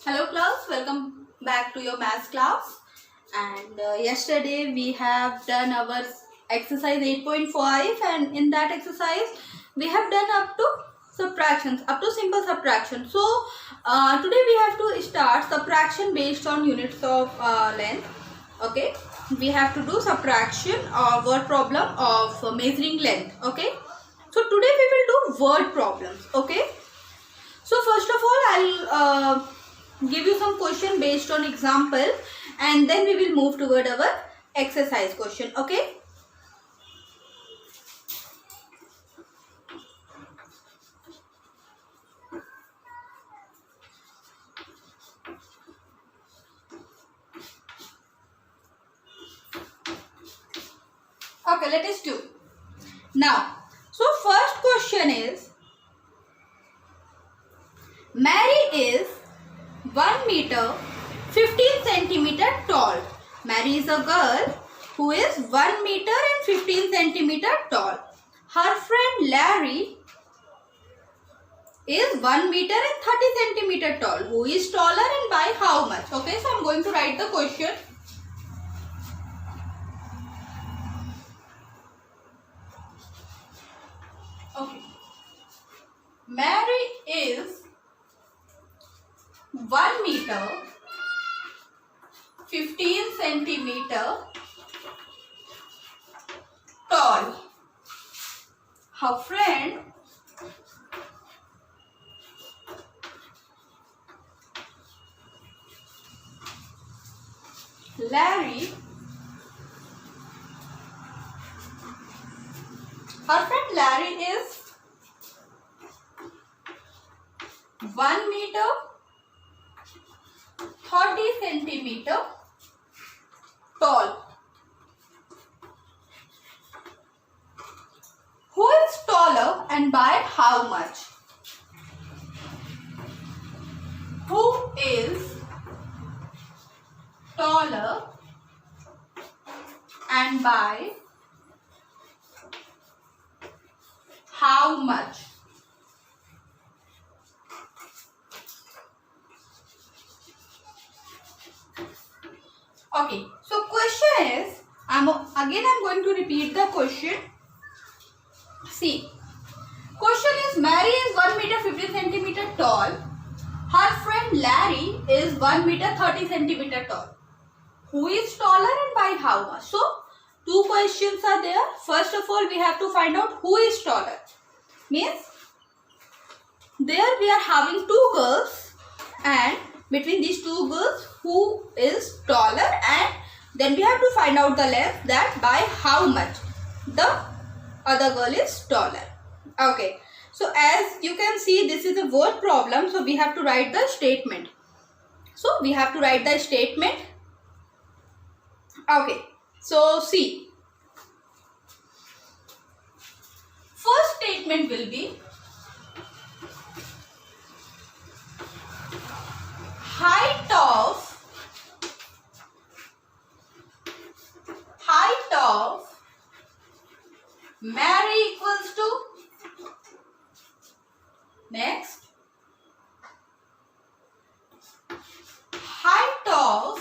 Hello class, welcome back to your maths class. And yesterday we have done our exercise 8.5, and in that exercise we have done up to subtractions, up to simple subtraction. So today we have to start subtraction based on units of length. Okay, we have to do subtraction or word problem of measuring length. Okay, so today we will do word problems. Okay, so first of all I'll give you some question based on example, and then we will move toward our exercise question. Okay, let us do now. So first question is, Mary is 1 meter 15 centimeter tall. Mary is a girl who is 1 meter and 15 centimeter tall. Her friend Larry is 1 meter and 30 centimeter tall. Who is taller and by how much? Okay, so I'm going to write the question. Okay, Mary is 1 meter 15 centimeter tall. Her friend Larry, is 1 meter 30 centimeter tall. Who is taller and by how much? Who is taller and by how much? Okay, so question is, I'm going to repeat the question. See, question is, Mary is 1 meter 15 centimeter tall. Her friend Larry is 1 meter 30 centimeter tall. Who is taller and by how much? So, two questions are there. First of all, we have to find out who is taller. Means, there we are having two girls, and between these two girls, who is taller, and then we have to find out the length, that by how much the other girl is taller. Okay, so as you can see, this is a word problem, so we have to write the statement. Okay, so see, first statement will be height of Mary equals to, next, height of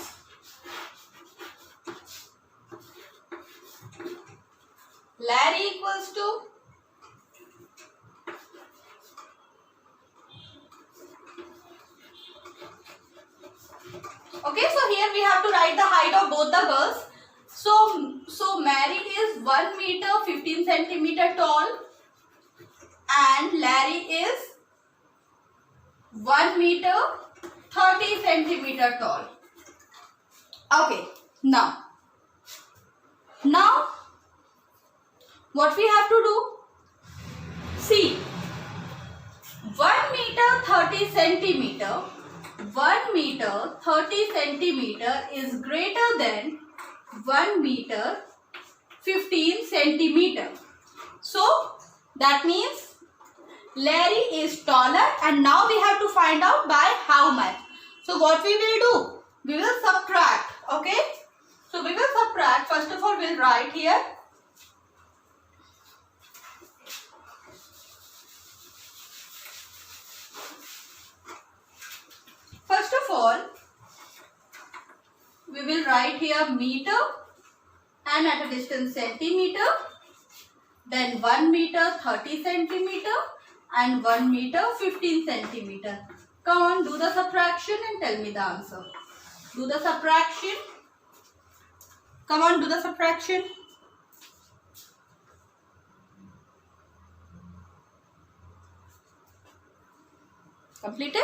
Larry equals to, okay, so here we have to write the height of both the girls. So Mary is 1 meter 15 centimeter tall and Larry is 1 meter 30 centimeter tall. Okay, now what we have to do? See, 1 meter 30 centimeter, 1 meter 30 centimeter is greater than 1 meter 15 centimeter. So that means Larry is taller, and now we have to find out by how much. So what we will do? We will subtract. Okay. So we will subtract. First of all, we will write here. First of all, write here meter and at a distance centimeter. Then 1 meter 30 centimeter and 1 meter 15 centimeter. Come on, do the subtraction and tell me the answer. Do the subtraction. Come on, do the subtraction. Completed?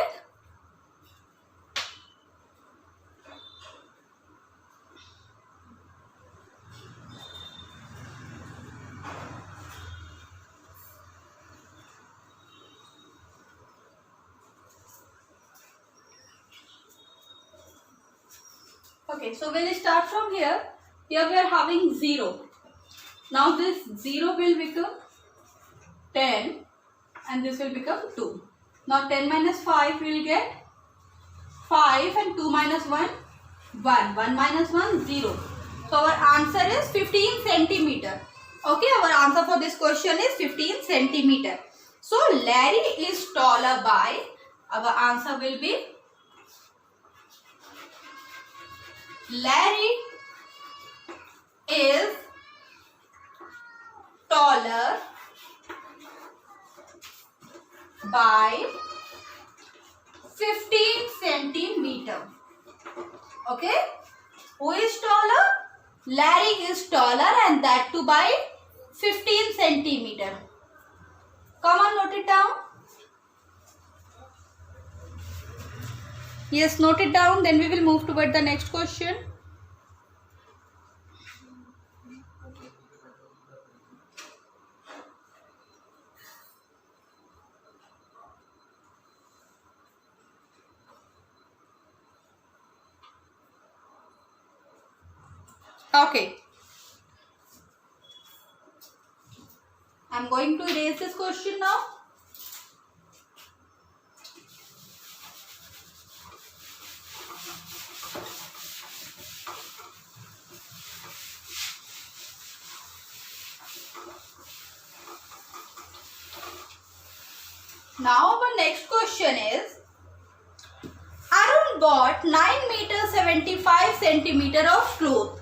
Okay, so we'll start from here. Here we are having 0. Now this 0 will become 10 and this will become 2. Now 10 minus 5 we will get 5 and 2 minus 1, 1. 1 minus 1, 0. So our answer is 15 centimeter. Okay, our answer for this question is 15 centimeter. So Larry is taller by, our answer will be Larry is taller by 15 centimeter. Okay, who is taller? Larry is taller and that too by 15 centimeter. Come on, note it down. Yes, note it down. Then we will move toward the next question. Okay. I'm going to erase this question now. Now our next question is, Arun bought 9 meter 75 centimeter of cloth.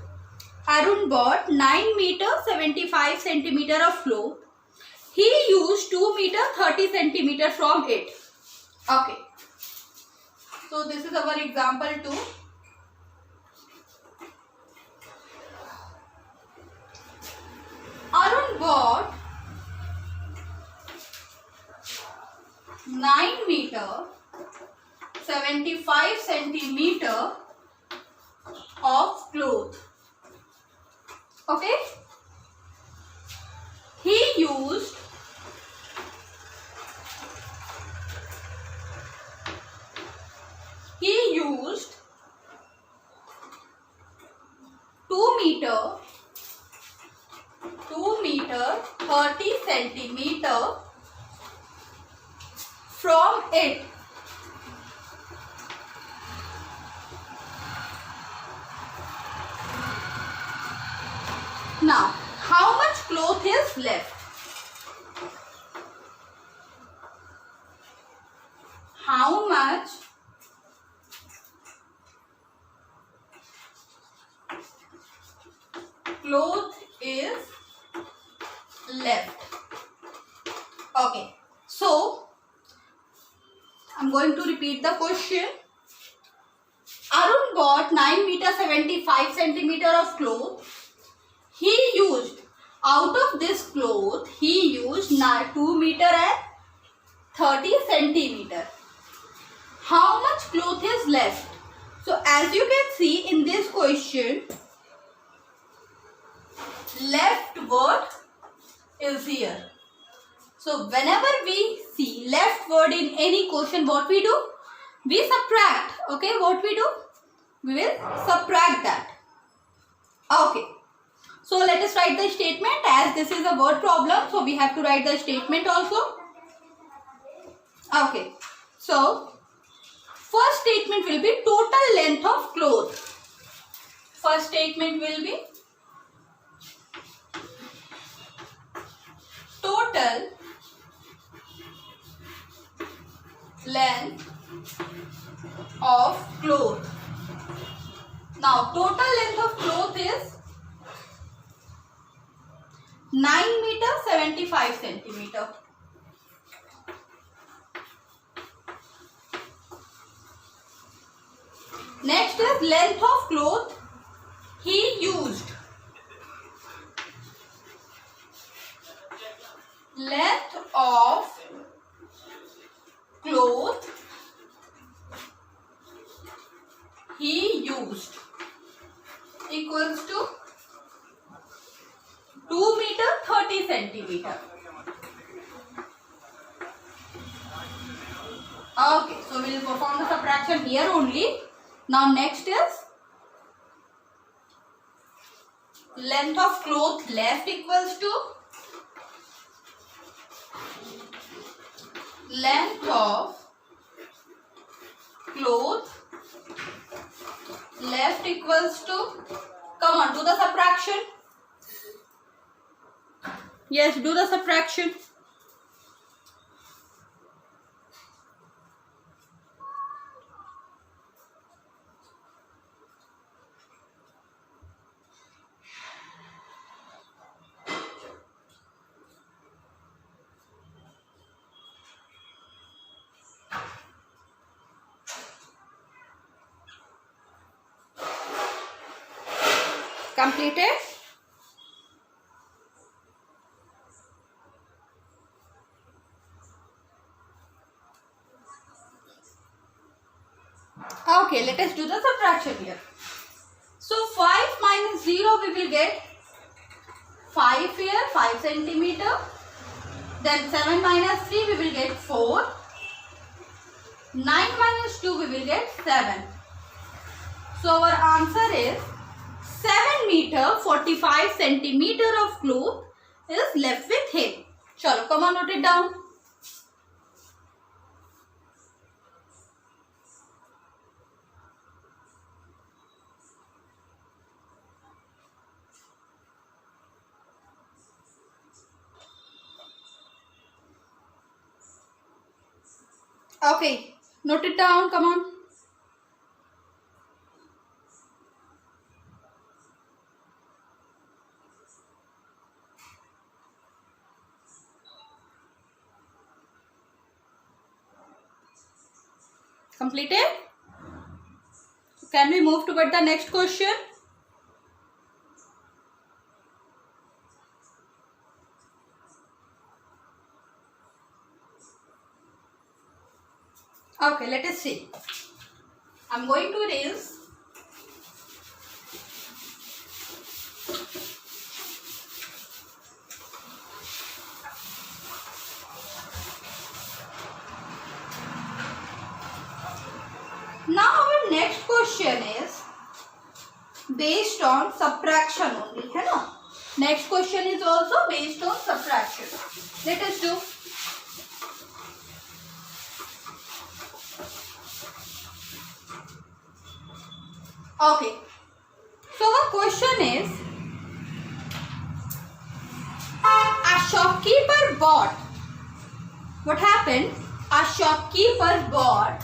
Arun bought 9 meter 75 centimeter of cloth. He used 2 meter 30 centimeter from it. Okay. So this is our example 2. Arun bought 9 meter 75 centimeter of cloth. Okay. He used 2 meter 30 centimeter from it. Now, how much cloth is left? How much cloth is left? Okay. So, I'm going to repeat the question. Arun bought 9 meter 75 centimeter of cloth. He used, out of this cloth, he used 2 meter and 30 centimeter. How much cloth is left? So as you can see in this question, left word is here. So whenever we see left word in any question, what we do? We subtract. Okay, what we do? We will subtract that. Okay. So let us write the statement. As this is a word problem, so we have to write the statement also. Okay. So first statement will be total length of cloth. First statement will be total length of cloth. Now total length of cloth is 9 meter 75 centimeter. Next is length of cloth he used. Length of cloth he used equals to 2 meter 30 centimeter. Okay, so we will perform the subtraction here only. Now next is length of cloth left equals to length of cloth left equals to, come on, do the subtraction. Yes, do the subtraction. Completed? Okay, let us do the subtraction here. So 5 minus 0 we will get 5 here, 5 centimeter. Then 7 minus 3 we will get 4. 9 minus 2 we will get 7. So our answer is 7 meter 45 centimeter of cloth is left with him. Chalo, come on, note it down. Okay, note it down, come on. Completed? Can we move toward the next question? Okay, let us see. I'm going to erase. Now our next question is based on subtraction only, है ना? Next question is also based on subtraction. Let us do. Okay. So the question is, a shopkeeper bought. What happened? A shopkeeper bought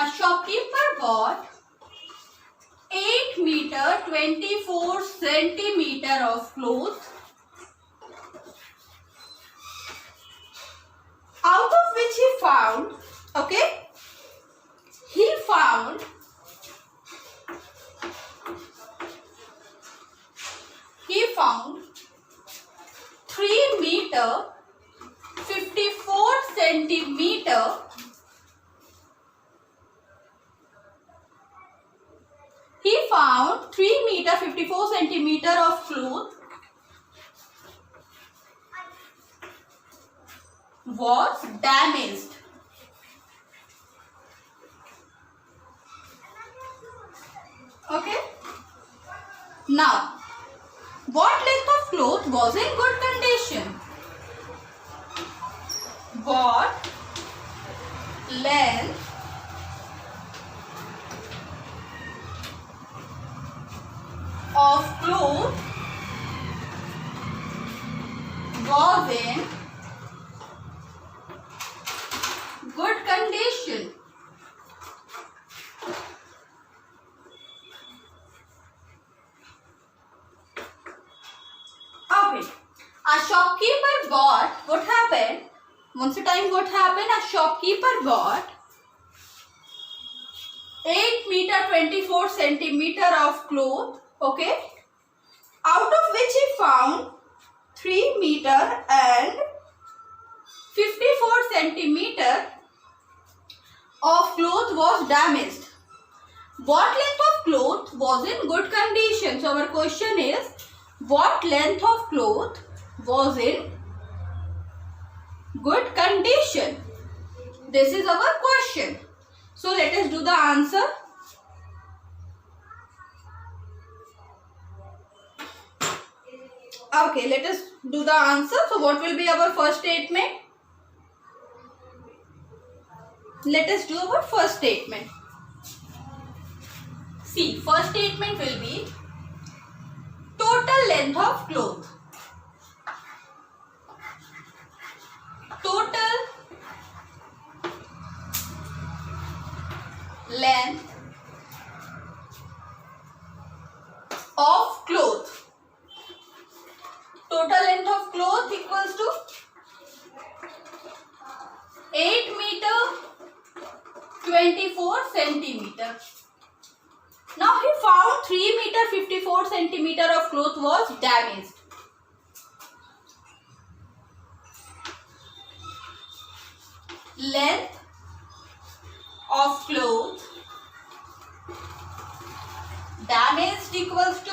A shopkeeper bought 8 meter 24 centimeter of cloth, out of which he found, okay, he found 3 meter 54 centimeter He found 3 meter 54 centimeter of cloth was damaged. Okay. Now, what length of cloth was in good condition? What length of cloth was in good condition. Okay. A shopkeeper bought, what happened? Once a time what happened? A shopkeeper bought 8 meter 24 centimeter of cloth, okay, out of which he found 3 meter and 54 centimeter of cloth was damaged. What length of cloth was in good condition? So our question is, what length of cloth was in good condition? This is our question. So let us do the answer. Okay, let us do the answer. So what will be our first statement? Let us do our first statement. See, first statement will be total length of cloth. Total length of cloth. Total length of cloth equals to 8 meter 24 centimeter. Now he found 3 meter 54 centimeter of cloth was damaged. Length of cloth damaged equals to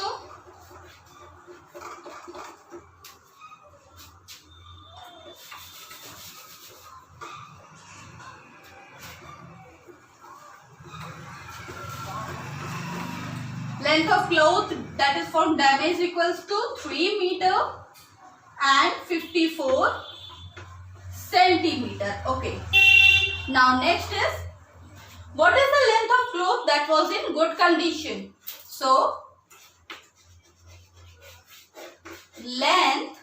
length of cloth that is found damaged equals to 3 meter and 54 centimeter. Okay. Now next is, what is the length of cloth that was in good condition? So length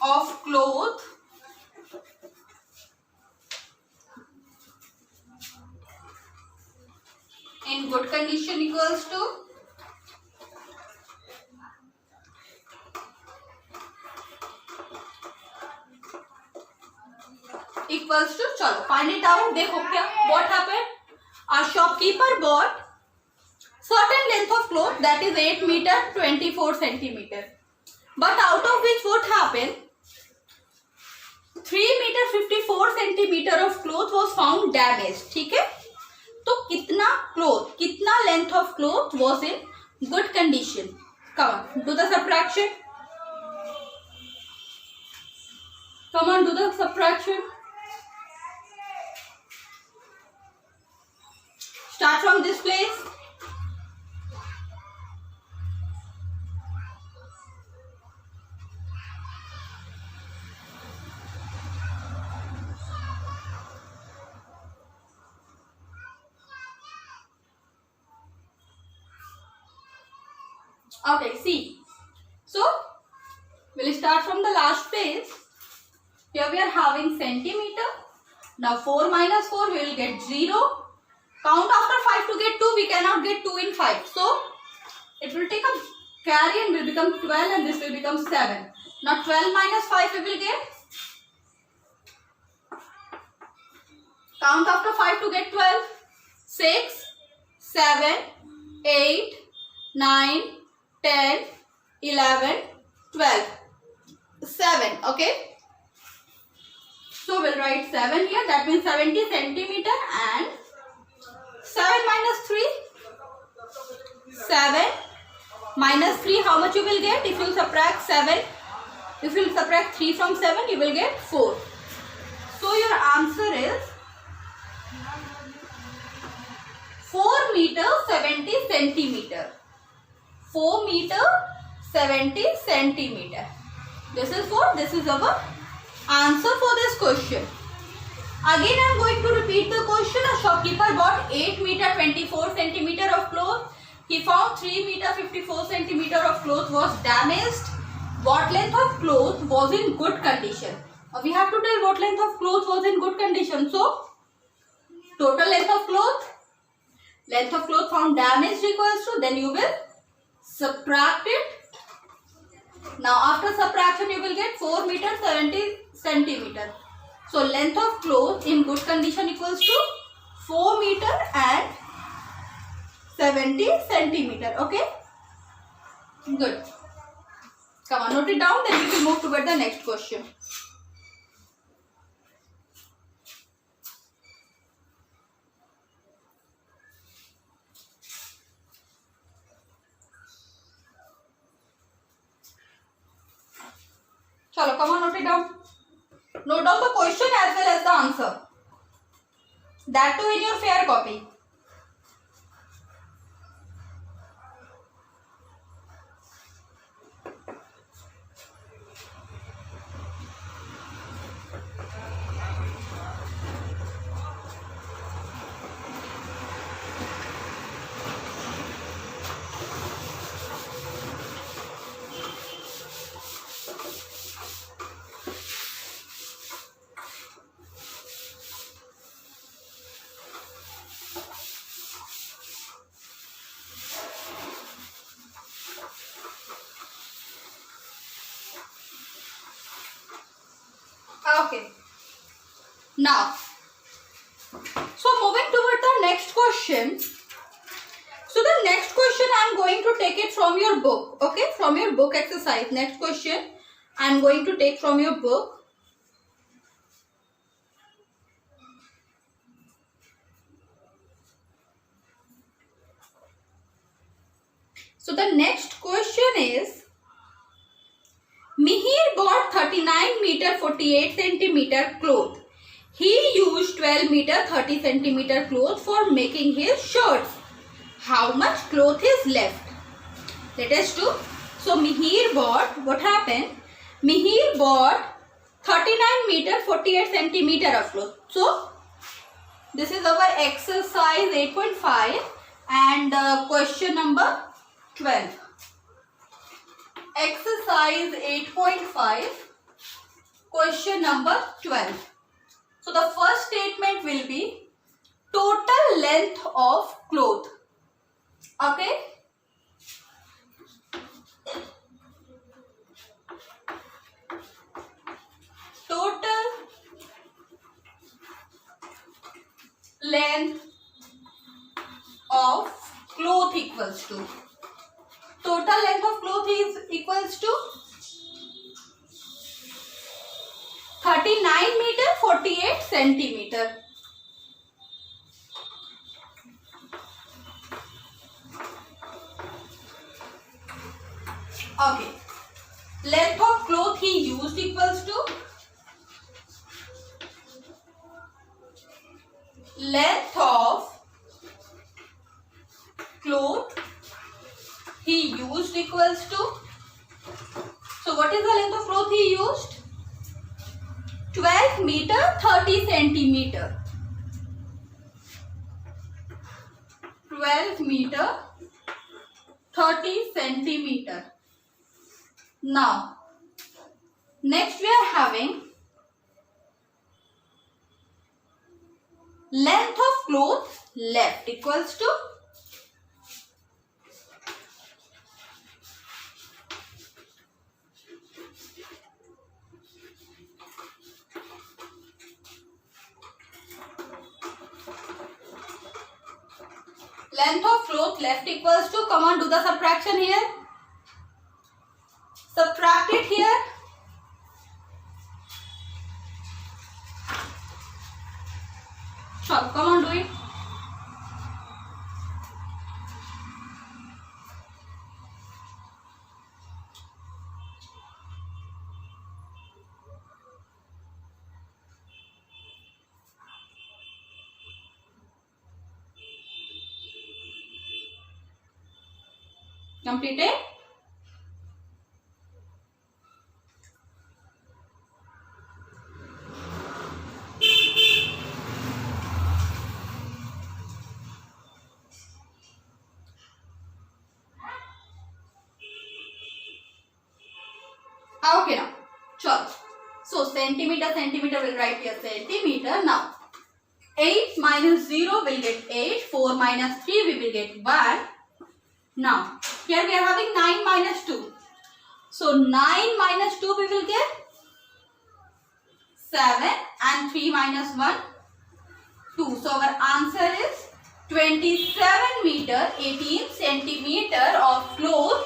of cloth in good condition equals to chalo find it out. देखो क्या what happened? A shopkeeper bought certain length of cloth that is 8 meter 24 centimeter, but out of which what happened? 3 meter 54 centimeter of cloth was found damaged. ठीक है, तो कितना cloth, कितना length of cloth was in good condition? Come on, do the subtraction. Come on, do the subtraction. Start from this place. Okay, see. So, we'll start from the last place. Here we are having centimeter. Now 4 minus 4 we will get 0. Count after 5 to get 2. We cannot get 2 in 5. So, it will take a carry and will become 12 and this will become 7. Now 12 minus 5 we will get. Count after 5 to get 12. 6, 7, 8, 9, 10, 11, 12. 7, okay. So we'll write 7 here. That means 70 centimeter and 7 minus 3. 7 minus 3, how much you will get? If you subtract 7, if you subtract 3 from 7, you will get 4. So your answer is 4 meter 70 centimeter. 4 meter 70 centimeter. This is our answer for this question. Again I am going to repeat the question. A shopkeeper bought 8 meter 24 centimeter of cloth. He found 3 meter 54 centimeter of cloth was damaged. what length of cloth was in good condition. We have to tell what length of cloth was in good condition. So total length of cloth found damaged equals to, then you will subtract it. Now after subtraction you will get 4 meter 70 centimeter. So length of cloth in good condition equals to 4 meter and 70 centimeter. Okay, good. Come on, note it down, then we will move toward the next question. Chalo, come on, note it down. Note down the question as well as the answer. That too in your fair copy. Okay. Now, so moving toward the next question. So the next question I am going to take it from your book. Okay, from your book exercise. Next question I am going to take from your book. So the next question is, Mihir bought 39 meter 48 centimeter cloth. He used 12 meter 30 centimeter cloth for making his shirts. How much cloth is left? Let us do. So Mihir bought, what happened? Mihir bought 39 meter 48 centimeter of cloth. So this is our exercise 8.5 and question number 12. Exercise 8.5, question number 12. So the first statement will be total length of cloth. Okay. Total length of cloth equals to. Total length of cloth is equals to 39 meter 48 centimeter. Okay. Length of cloth he used equals to length of cloth he used equals to. So what is the length of cloth he used? 12 meter 30 centimeter. 12 meter 30 centimeter. Now, next we are having length of cloth left equals to length of cloth left equals to, come on, do the subtraction here. Subtract it here. Sure, come on, do it. Completed. Okay now. Chalo. So centimeter, will write here centimeter. Now 8 minus 0 will get 8. 4 minus 3 we will get 1. Now here we are having 9 minus 2. So 9 minus 2 we will get 7 and 3 minus 1 2. So our answer is 27 meter 18 centimeter of floor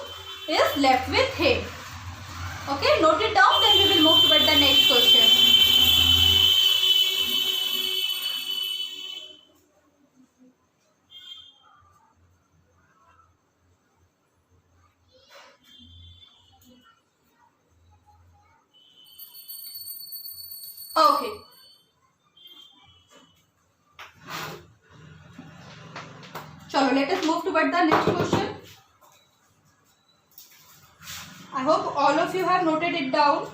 is left with him. Okay, note it down, then we will move toward the next question. Okay. Chalo, let us move toward the next question. I hope all of you have noted it down.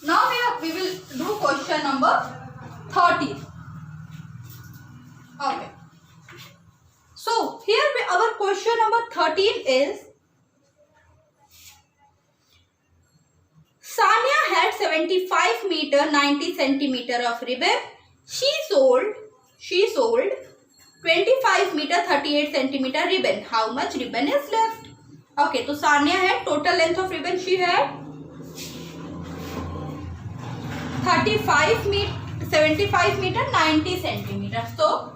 Now we will do question number 30. Okay. So here our question number 13 is, Sania had 75 meter 90 centimeter of ribbon. She sold 25 meter 38 centimeter ribbon. How much ribbon is left? Okay, so Sania had total length of ribbon, she had 75 meter 90 centimeter. So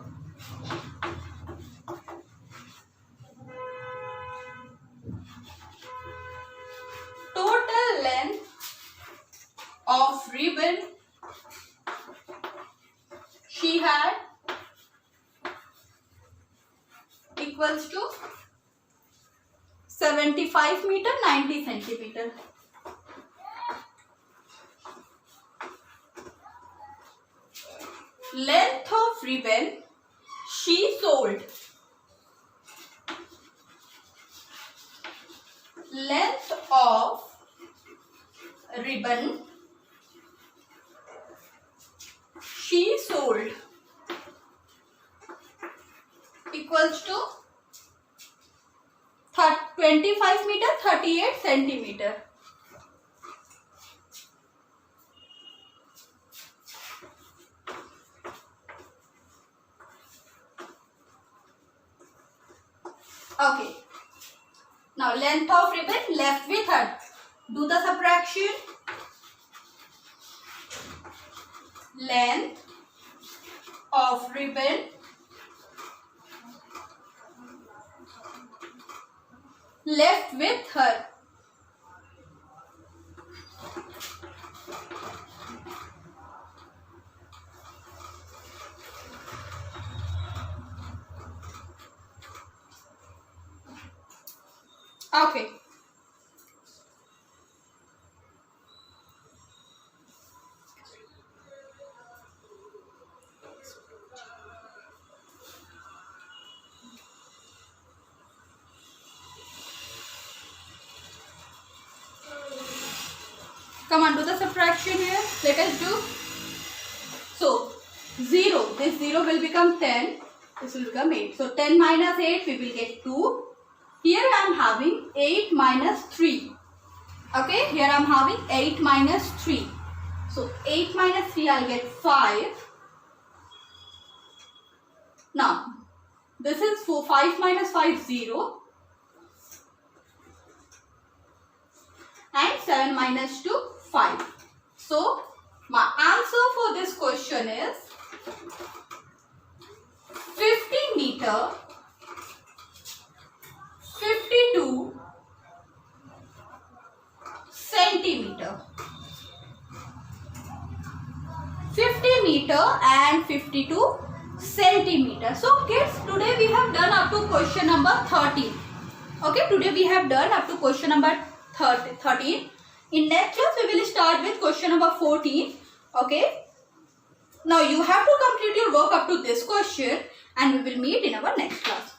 total length of ribbon she had equals to 75 meter 90 centimeter. Length of ribbon she sold. Length of ribbon she sold equals to 25 meter 38 centimeter. Okay. Now length of ribbon left with her. Do the subtraction. Length of ribbon left with her. Okay. Come on, do the subtraction here. Let us do. So 0. This 0 will become 10. This will become 8. So 10 minus 8 we will get 2. Here I am having 8 minus 3. Okay, here I am having 8 minus 3. So 8 minus 3 I will get 5. Now this is 5 minus 5 0. And 7 minus 2 5. So my answer for this question is 50 meter 52 centimeter. 50 meter and 52 centimeter. So kids, today we have done up to question number 13. Okay, today we have done up to question number 13. In next class we will start with question number 14. Okay. Now you have to complete your work up to this question and we will meet in our next class.